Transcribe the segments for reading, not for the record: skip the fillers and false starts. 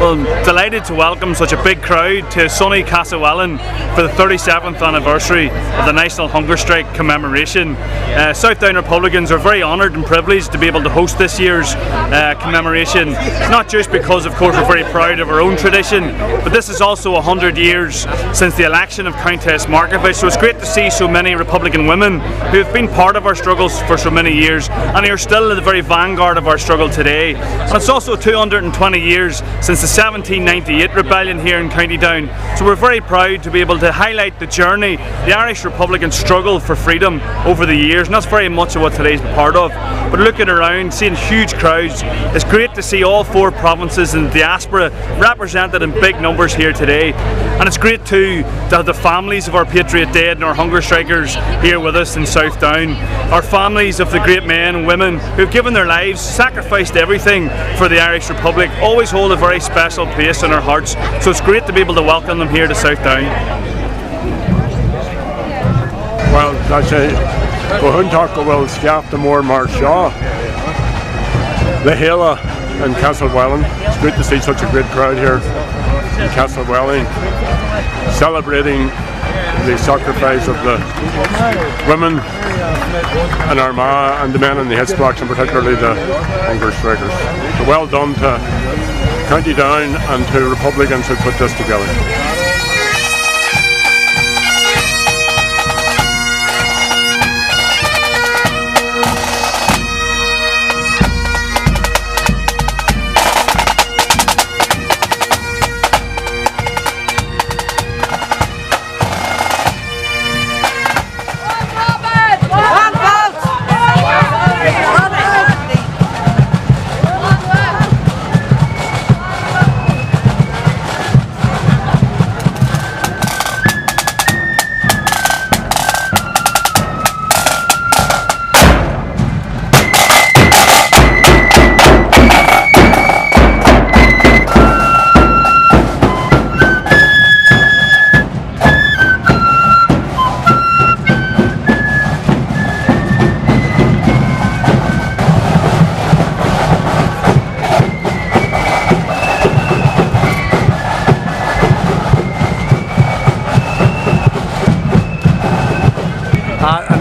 Well, I'm delighted to welcome such a big crowd to sunny Castlewellan for the 37th anniversary of the National Hunger Strike Commemoration. Southdown Republicans are very honoured and privileged to be able to host this year's commemoration, not just because of course we're very proud of our own tradition, but this is also 100 years since the election of Countess Markievicz, so it's great to see so many Republican women who have been part of our struggles for so many years and who are still in the very vanguard of our struggle today. And it's also 220 years since the 1798 rebellion here in County Down, so we're very proud to be able to highlight the journey, the Irish Republican struggle for freedom over the years, and that's very much of what today's part of. But looking around, seeing huge crowds, it's great to see all 4 provinces and the diaspora represented in big numbers here today. And it's great too to have the families of our patriot dead and our hunger strikers here with us in Southdown. Our families of the great men and women who've given their lives, sacrificed everything for the Irish Republic, always hold a very special place in our hearts. So it's great to be able to welcome them here to Southdown. Well, that's it. Gohuntach will scaff the more Marshaw. The Hela and Castlewellan. It's good to see such a great crowd here in Castlewellan, celebrating the sacrifice of the women and Armagh and the men in the headsblocks, and particularly the hunger strikers. So well done to County Down and to Republicans who put this together.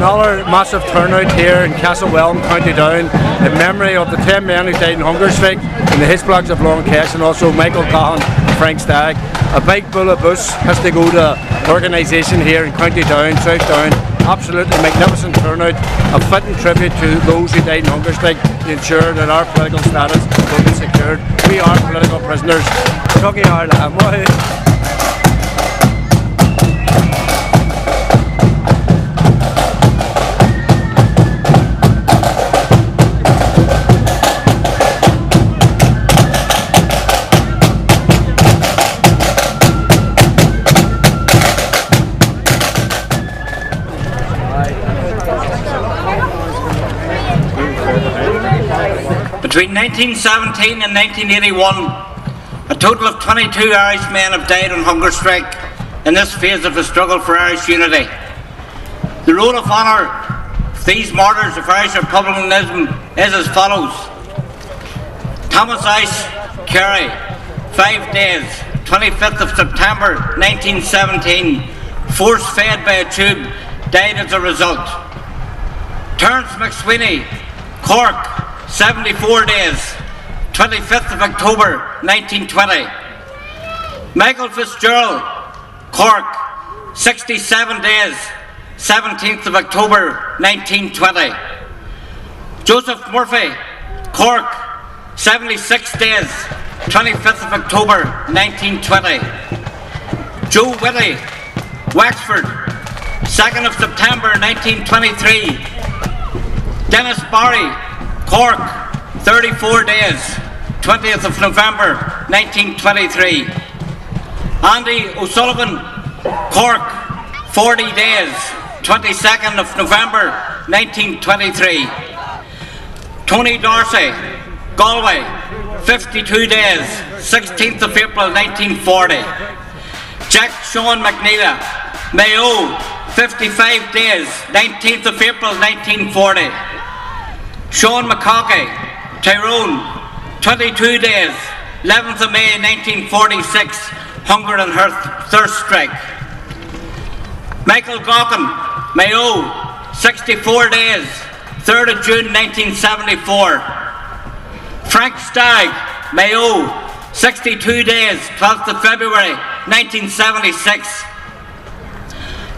Another massive turnout here in Castlewellan, County Down, in memory of the 10 men who died in hunger strike in the headsblocks of Long Cass, and also Michael Cahan and Frank Stagg. A big bullet bus has to go to organisation here in County Down, Southdown. Absolutely magnificent turnout, a fitting tribute to those who died in hunger strike to ensure that our political status will be secured. We are political prisoners. Tucky Ireland. Between 1917 and 1981, a total of 22 Irish men have died on hunger strike in this phase of the struggle for Irish unity. The roll of honour of these martyrs of Irish republicanism is as follows. Thomas Ice Carey, 5 days, 25th of September 1917, force-fed by a tube, died as a result. Terence McSweeney, Cork, 74 days, 25th of October 1920. Michael Fitzgerald, Cork, 67 days, 17th of October 1920. Joseph Murphy, Cork, 76 days, 25th of October 1920. Joe Whitty, Wexford, 2nd of September 1923. Dennis Barry, Cork, 34 days, 20th of November 1923. Andy O'Sullivan, Cork, 40 days, 22nd of November 1923. Tony Dorsey, Galway, 52 days, 16th of April 1940. Jack Sean McNeila, Mayo, 55 days, 19th of April 1940. Sean McCaughey, Tyrone, 22 days, 11th of May 1946, hunger and thirst strike. Michael Gawkin, Mayo, 64 days, 3rd of June 1974. Frank Stagg, Mayo, 62 days, 12th of February 1976.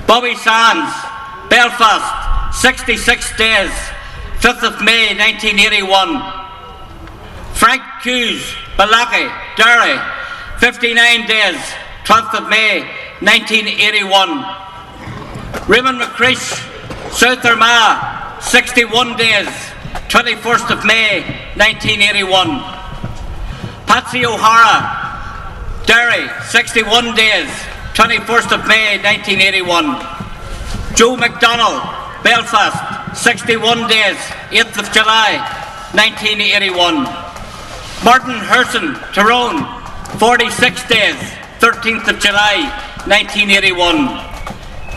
Bobby Sands, Belfast, 66 days, 5th of May 1981. Frank Hughes, Balaki, Derry, 59 days, 12th of May 1981. Raymond McCreish, South Armagh, 61 days, 21st of May 1981. Patsy O'Hara, Derry, 61 days, 21st of May 1981. Joe McDonnell, Belfast, 61 days, 8th of July 1981. Martin Herson, Tyrone, 46 days, 13th of July 1981.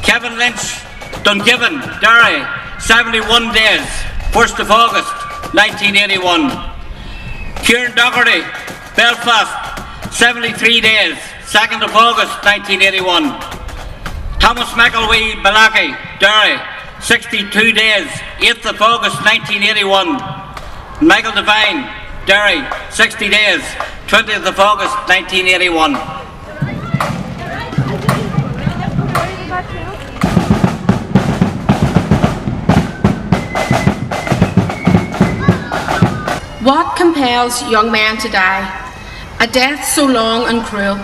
Kevin Lynch, Dungiven, Derry, 71 days, 1st of August 1981. Kieran Doherty, Belfast, 73 days, 2nd of August 1981. Thomas McElwee, Balaki, Derry, 62 days, 8th of August 1981. Michael Devine, Derry, 60 days, 20th of August 1981. What compels young men to die? A death so long and cruel,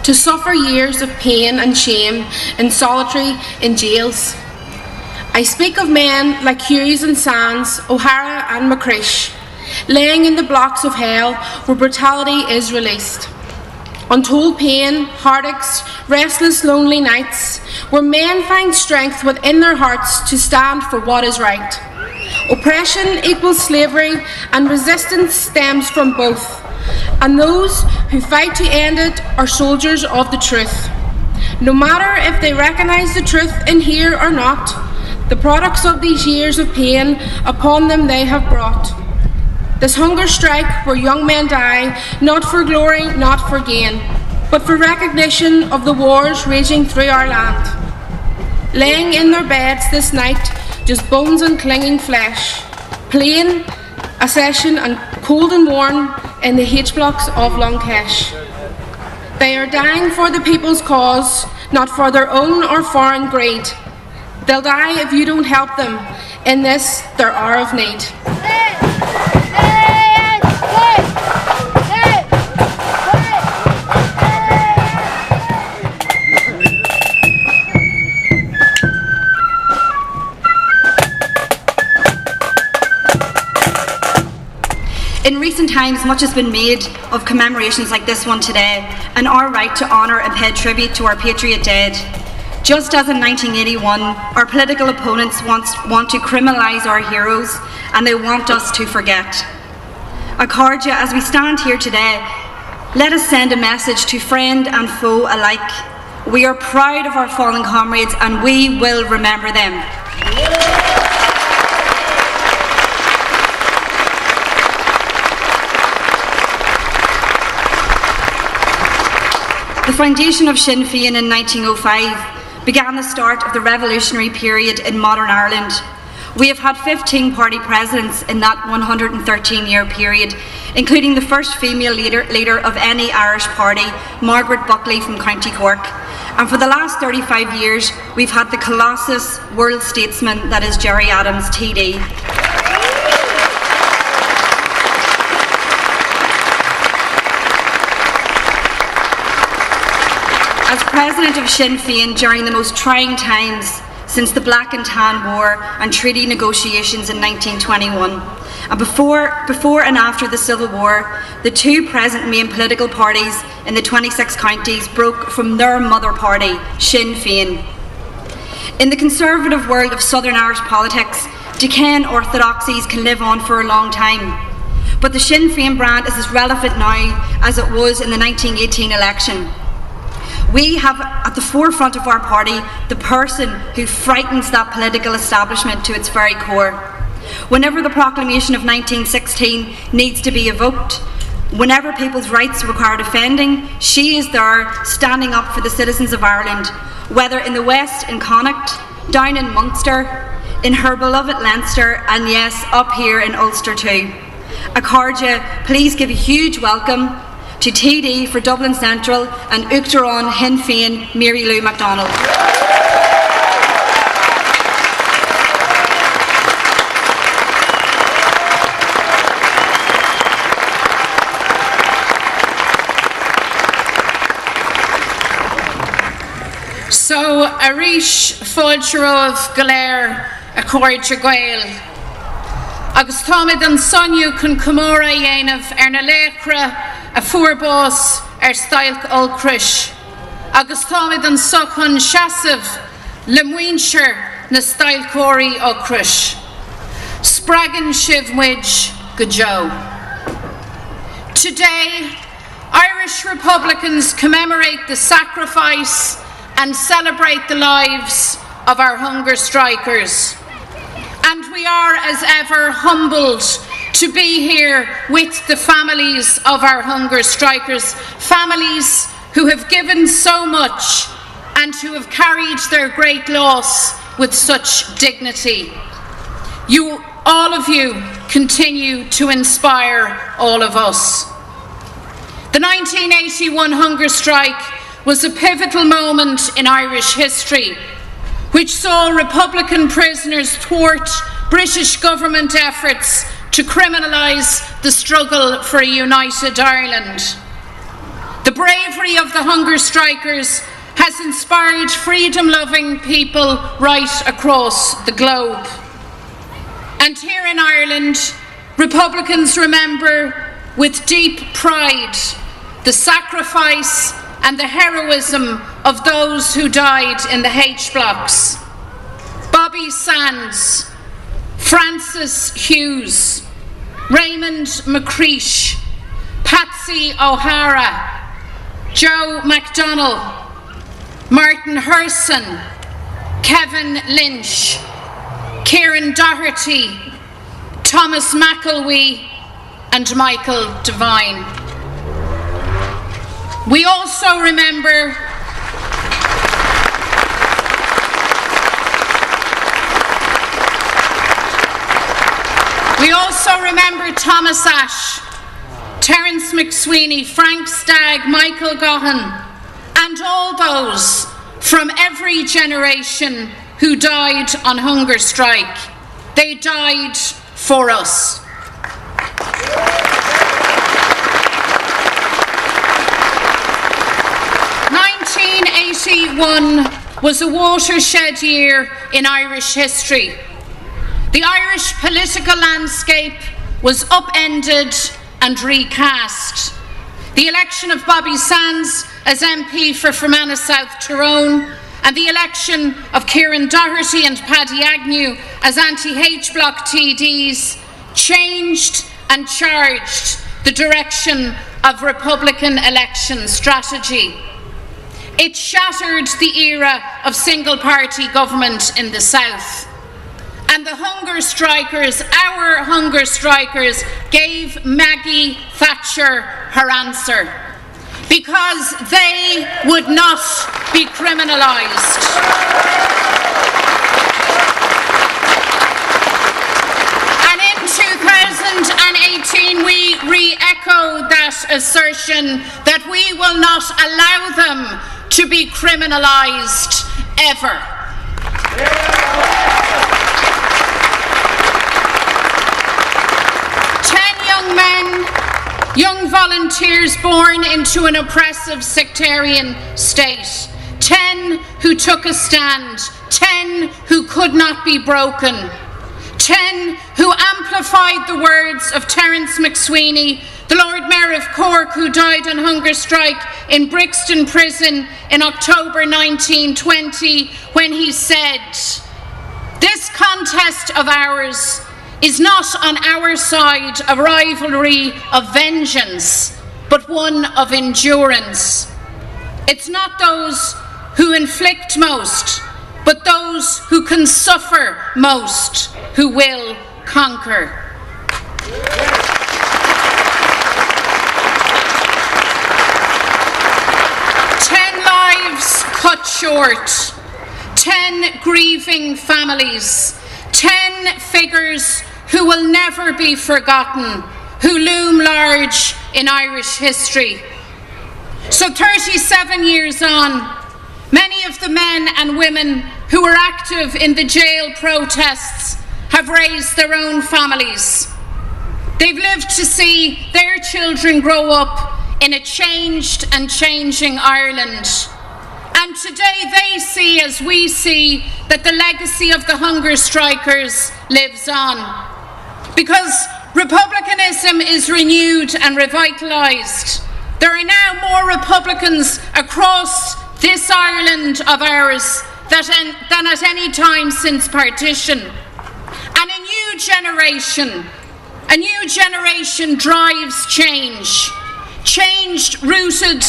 to suffer years of pain and shame in solitary in jails. I speak of men like Hughes and Sands, O'Hara and McCreish, laying in the blocks of hell where brutality is released. Untold pain, heartaches, restless lonely nights, where men find strength within their hearts to stand for what is right. Oppression equals slavery, and resistance stems from both. And those who fight to end it are soldiers of the truth. No matter if they recognise the truth in here or not, the products of these years of pain upon them they have brought. This hunger strike where young men die, not for glory, not for gain, but for recognition of the wars raging through our land. Laying in their beds this night, just bones and clinging flesh, plain, a session and cold and worn in the H-blocks of Longkesh. They are dying for the people's cause, not for their own or foreign greed. They'll die if you don't help them in this, their hour of need. In recent times, much has been made of commemorations like this one today and our right to honour and pay tribute to our patriot dead. Just as in 1981, our political opponents want to criminalise our heroes and they want us to forget. Accordia, as we stand here today, let us send a message to friend and foe alike. We are proud of our fallen comrades and we will remember them. The foundation of Sinn Féin in 1905 began the start of the revolutionary period in modern Ireland. We have had 15 party presidents in that 113-year period, including the first female leader of any Irish party, Margaret Buckley from County Cork. And for the last 35 years, we've had the colossus world statesman that is Gerry Adams, TD. As president of Sinn Féin during the most trying times since the Black and Tan War and treaty negotiations in 1921, and before and after the Civil War, the two present main political parties in the 26 counties broke from their mother party, Sinn Féin. In the conservative world of Southern Irish politics, decaying orthodoxies can live on for a long time, but the Sinn Féin brand is as relevant now as it was in the 1918 election. We have at the forefront of our party the person who frightens that political establishment to its very core. Whenever the proclamation of 1916 needs to be evoked, Whenever people's rights require defending, she is there standing up for the citizens of Ireland, whether in the West in Connacht, down in Munster, in her beloved Leinster, and yes, up here in Ulster too. Accordia, please give a huge welcome to TD for Dublin Central and Uachtaráin Sinn Féin, Mary Lou MacDonald. So, Arish Fáiltearomh Galéir Accordia Gael. Agus táid an sonniú chun comóra dhéanamh na léachra a fuarbás stailc olcris. Agus táid an sochan seasamh le muinsear na stailcóirí olcris. Spragan sibhmuid go Joe. Today, Irish Republicans commemorate the sacrifice and celebrate the lives of our hunger strikers. And we are, as ever, humbled to be here with the families of our hunger strikers, families who have given so much and who have carried their great loss with such dignity. You, all of you, continue to inspire all of us. The 1981 hunger strike was a pivotal moment in Irish history, which saw Republican prisoners thwart British government efforts to criminalise the struggle for a united Ireland. The bravery of the hunger strikers has inspired freedom-loving people right across the globe. And here in Ireland, Republicans remember with deep pride the sacrifice and the heroism of those who died in the H-blocks. Bobby Sands, Francis Hughes, Raymond McCreesh, Patsy O'Hara, Joe McDonnell, Martin Herson, Kevin Lynch, Kieran Doherty, Thomas McElwee and Michael Devine. We also remember Thomas Ashe, Terence McSweeney, Frank Stagg, Michael Gahan, and all those from every generation who died on hunger strike. They died for us. 1981 was a watershed year in Irish history. The Irish political landscape was upended and recast. The election of Bobby Sands as MP for Fermanagh South Tyrone and the election of Kieran Doherty and Paddy Agnew as anti-H bloc TDs changed and charged the direction of Republican election strategy. It shattered the era of single-party government in the South. And the hunger strikers, our hunger strikers, gave Maggie Thatcher her answer. Because they would not be criminalised. And in 2018 we re-echoed that assertion that we will not allow them to be criminalised ever. 10 young men, young volunteers born into an oppressive sectarian state. 10 who took a stand. 10 who could not be broken. 10 who amplified the words of Terence McSweeney, the Lord Mayor of Cork, who died on hunger strike in Brixton Prison in October 1920, when he said, "This contest of ours is not on our side a rivalry of vengeance, but one of endurance. It's not those who inflict most, but those who can suffer most, who will conquer." lives cut short, 10 grieving families, 10 figures who will never be forgotten, who loom large in Irish history. So 37 years on, many of the men and women who were active in the jail protests have raised their own families. They've lived to see their children grow up in a changed and changing Ireland. And today they see, as we see, that the legacy of the hunger strikers lives on. Because republicanism is renewed and revitalised. There are now more Republicans across this Ireland of ours than at any time since partition. And a new generation drives change. Change rooted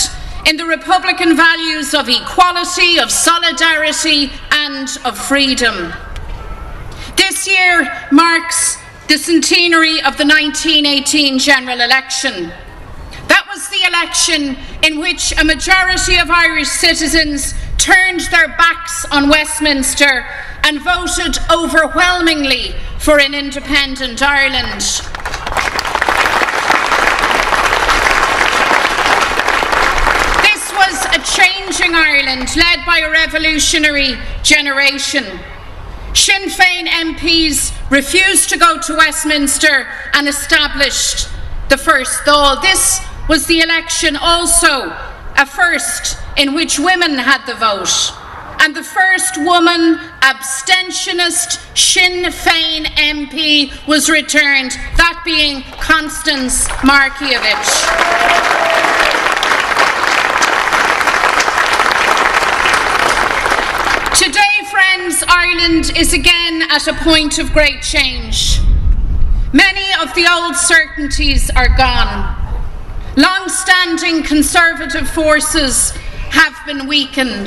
in the Republican values of equality, of solidarity and of freedom. This year marks the centenary of the 1918 general election. That was the election in which a majority of Irish citizens turned their backs on Westminster and voted overwhelmingly for an independent Ireland. This was a changing Ireland led by a revolutionary generation. Sinn Féin MPs refused to go to Westminster and established the first Dáil. This was the election also a first in which women had the vote, and the first woman abstentionist Sinn Féin MP was returned, that being Constance Markievicz. Today, friends, Ireland is again at a point of great change. Many of the old certainties are gone. Long-standing conservative forces have been weakened.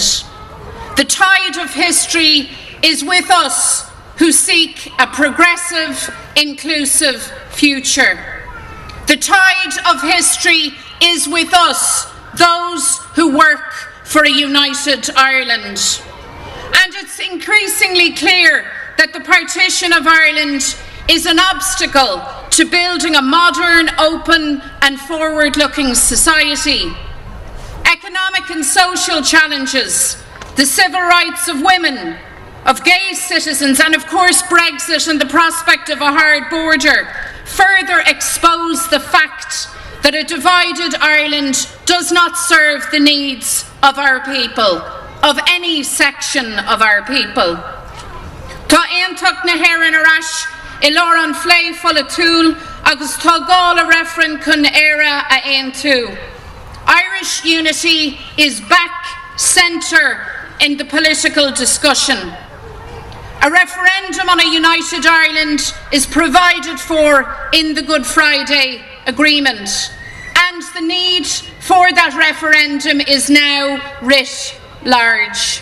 The tide of history is with us who seek a progressive, inclusive future. The tide of history is with us, those who work for a united Ireland. And it's increasingly clear that the partition of Ireland is an obstacle to building a modern, open and forward-looking society. Economic and social challenges, the civil rights of women, of gay citizens, and of course Brexit and the prospect of a hard border further expose the fact that a divided Ireland does not serve the needs of our people, of any section of our people. Tá aontóg na hÉireann arás I lár an phlé fola túl agus tá gáil a referan chun éire a aon tú. Irish unity is back centre in the political discussion. A referendum on a united Ireland is provided for in the Good Friday Agreement, and the need for that referendum is now writ large.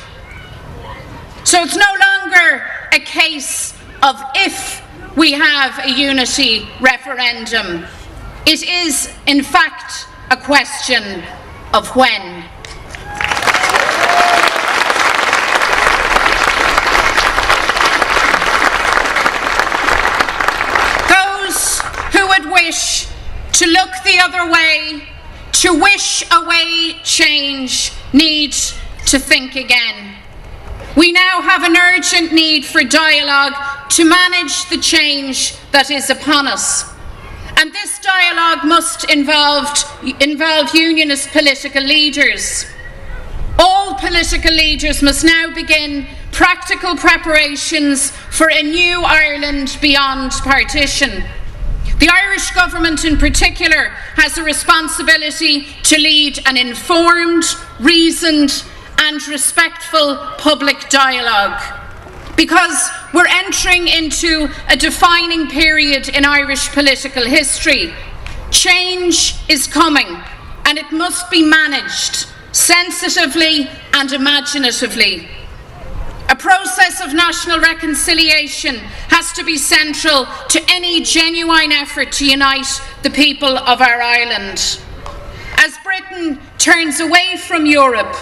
So it's no longer a case of if we have a unity referendum. It is, in fact, a question of when. Those who would wish to look the other way, to wish away change, need to think again. We now have an urgent need for dialogue to manage the change that is upon us. And this dialogue must involve unionist political leaders. All political leaders must now begin practical preparations for a new Ireland beyond partition. The Irish government in particular has a responsibility to lead an informed, reasoned and respectful public dialogue, because we're entering into a defining period in Irish political history. Change is coming, and it must be managed sensitively and imaginatively. A process of national reconciliation has to be central to any genuine effort to unite the people of our island. As Britain turns away from Europe,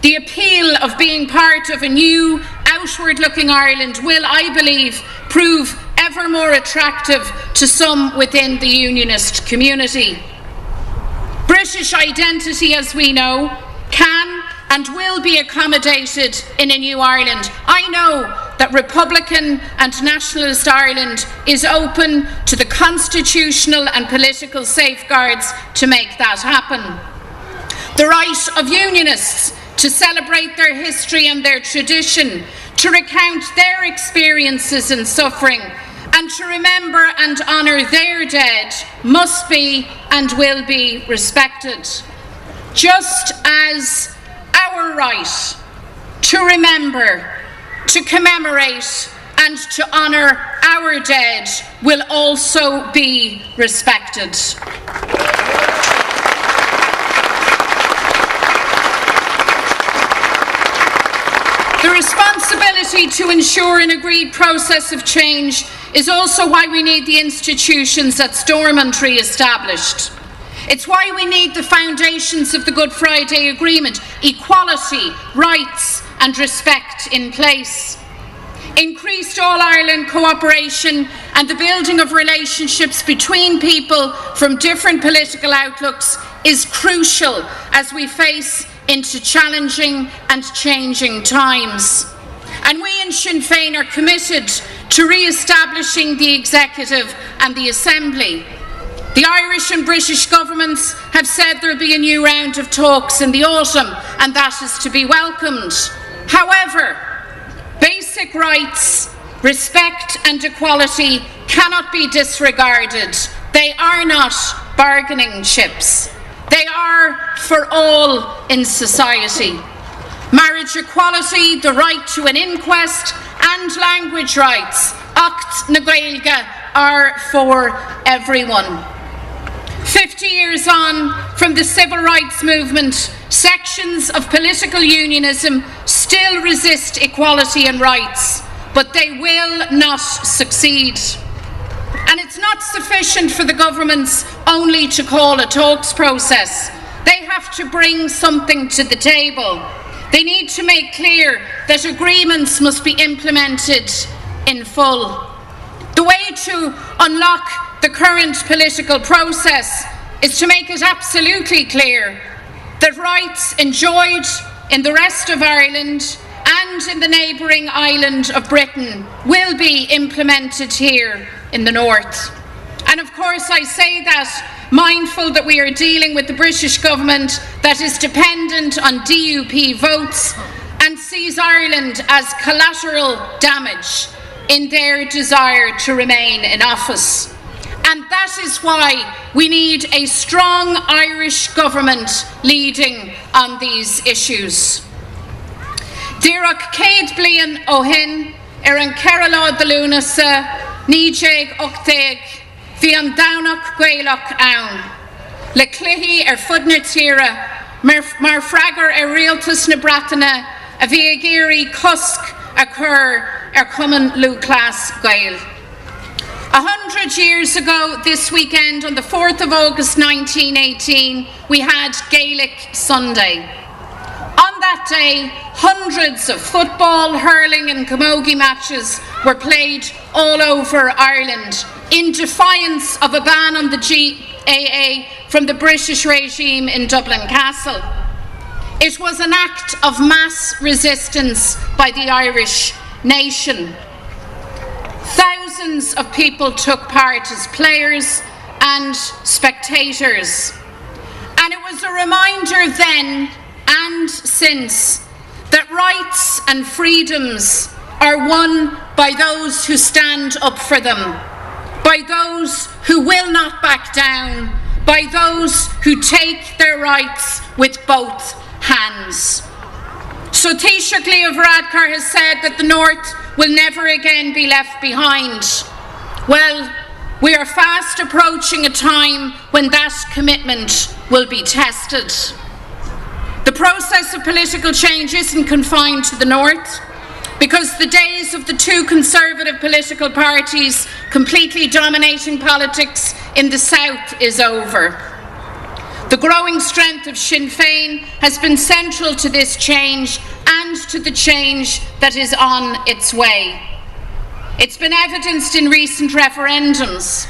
The appeal of being part of a new, outward-looking Ireland will, I believe, prove ever more attractive to some within the Unionist community. British identity, as we know, can and will be accommodated in a new Ireland. I know that Republican and Nationalist Ireland is open to the constitutional and political safeguards to make that happen. The right of Unionists to celebrate their history and their tradition, to recount their experiences and suffering, and to remember and honour their dead must be and will be respected. Just as our right to remember, to commemorate and to honour our dead will also be respected. The responsibility to ensure an agreed process of change is also why we need the institutions that Stormont re-established. It's why we need the foundations of the Good Friday Agreement, equality, rights and respect in place. Increased All-Ireland cooperation and the building of relationships between people from different political outlooks is crucial as we face into challenging and changing times. And we in Sinn Féin are committed to re-establishing the Executive and the Assembly. The Irish and British governments have said there will be a new round of talks in the autumn, and that is to be welcomed. However, basic rights, respect and equality cannot be disregarded. They are not bargaining chips. They are for all in society. Marriage equality, the right to an inquest and language rights, Acht na Gaeilge, are for everyone. 50 years on from the civil rights movement, sections of political unionism still resist equality and rights, but they will not succeed. And it's not sufficient for the governments only to call a talks process. They have to bring something to the table. They need to make clear that agreements must be implemented in full. The way to unlock the current political process is to make it absolutely clear that rights enjoyed in the rest of Ireland and in the neighbouring island of Britain will be implemented here in the north. And of course I say that mindful that we are dealing with the British government that is dependent on DUP votes and sees Ireland as collateral damage in their desire to remain in office. And that is why we need a strong Irish government leading on these issues. Díreach céad bliain ó shin an Cearlá de Lúnasa, nídéag ochtéag, bhí an domhnach Gaelach ann. Le cluichí fud na tíre, mar freagar rialtas na Breataine, a bhí ag éirí cosc a chur Cumann Lúclas Gael. 100 years ago this weekend, on the 4th of August 1918, we had Gaelic Sunday. On that day, hundreds of football, hurling and camogie matches were played all over Ireland in defiance of a ban on the GAA from the British regime in Dublin Castle. It was an act of mass resistance by the Irish nation. Thousands of people took part as players and spectators. And it was a reminder then and since that rights and freedoms are won by those who stand up for them, by those who will not back down, by those who take their rights with both hands. So Taoiseach Leo Varadkar has said that the North will never again be left behind. Well, we are fast approaching a time when that commitment will be tested. The process of political change isn't confined to the North, because the days of the two conservative political parties completely dominating politics in the South is over. The growing strength of Sinn Féin has been central to this change and to the change that is on its way. It's been evidenced in recent referendums.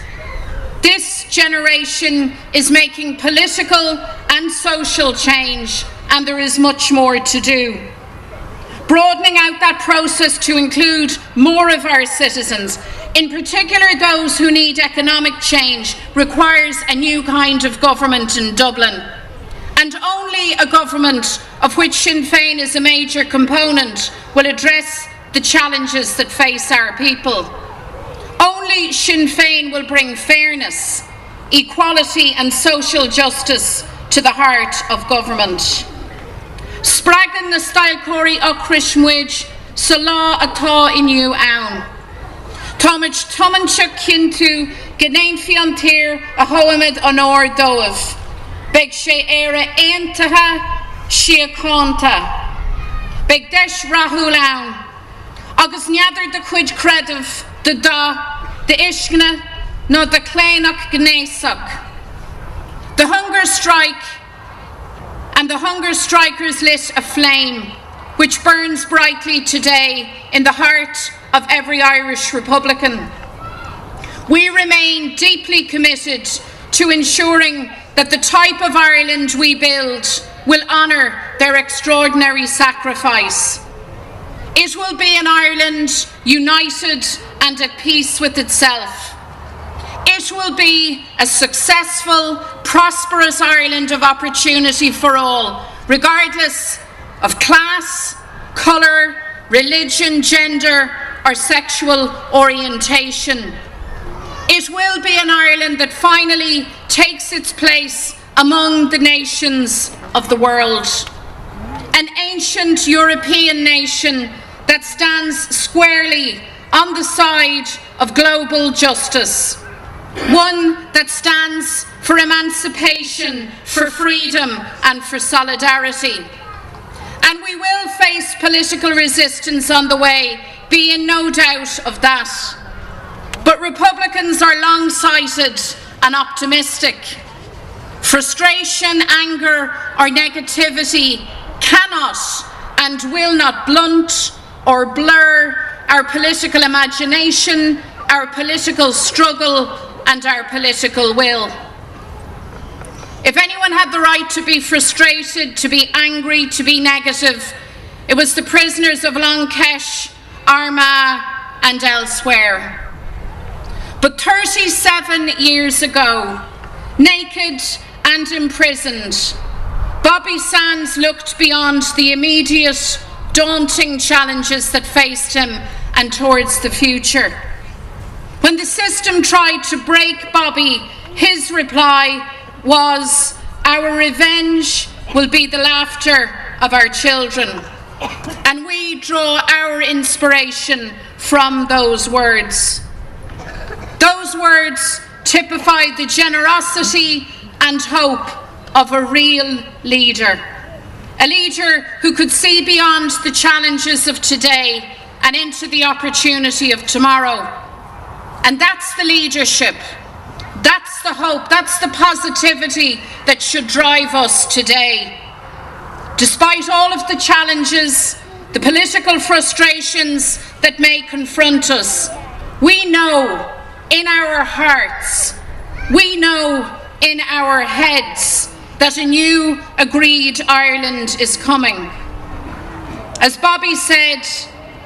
This generation is making political and social change, and there is much more to do. Broadening out that process to include more of our citizens, in particular those who need economic change, requires a new kind of government in Dublin. And only a government of which Sinn Féin is a major component will address the challenges that face our people. Only Sinn Féin will bring fairness, equality and social justice to the heart of government. Spragan na Stailcóirí Ochris Muid, sa lá atá inniu ann. Táid tumanse cinntiú gnéonfaí tír a thuaimid an áir dóibh. Beidh sé éire aontaithe síocháanta. Beidh deis rathúil ann. Agus neadar de chuid credamh de dá, de iscne, nó de cléanach gnéasach. The hunger strike and the hunger strikers lit a flame which burns brightly today in the heart of every Irish Republican. We remain deeply committed to ensuring that the type of Ireland we build will honour their extraordinary sacrifice. It will be an Ireland united and at peace with itself. It will be a successful, prosperous Ireland of opportunity for all, regardless of class, colour, religion, gender or sexual orientation. It will be an Ireland that finally takes its place among the nations of the world. An ancient European nation that stands squarely on the side of global justice. One that stands for emancipation, for freedom and for solidarity. And we will face political resistance on the way, be in no doubt of that. But Republicans are long-sighted and optimistic. Frustration, anger or negativity cannot and will not blunt or blur our political imagination, our political struggle and our political will. If anyone had the right to be frustrated, to be angry, to be negative, it was the prisoners of Longkesh, Armagh and elsewhere. But 37 years ago, naked and imprisoned, Bobby Sands looked beyond the immediate, daunting challenges that faced him and towards the future. When the system tried to break Bobby, his reply was, "Our revenge will be the laughter of our children." And we draw our inspiration from those words. Those words typify the generosity and hope of a real leader. A leader who could see beyond the challenges of today and into the opportunity of tomorrow. And that's the leadership, that's the hope, that's the positivity that should drive us today. Despite all of the challenges, the political frustrations that may confront us, we know in our hearts, we know in our heads that a new agreed Ireland is coming. As Bobby said,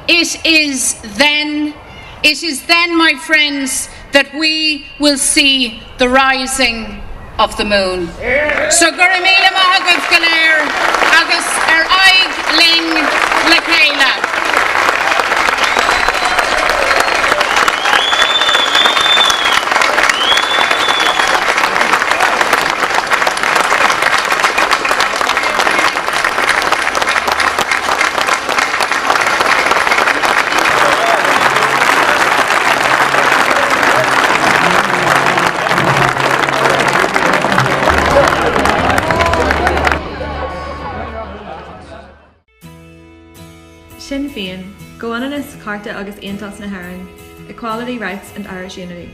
it is then, my friends, that we will see the rising of the moon. So gur míle maith go léir agus aig ling le chéile. Sinn Féin, Goannas, Carta agus Aontas na HÉireann, Equality, Rights and Irish Unity.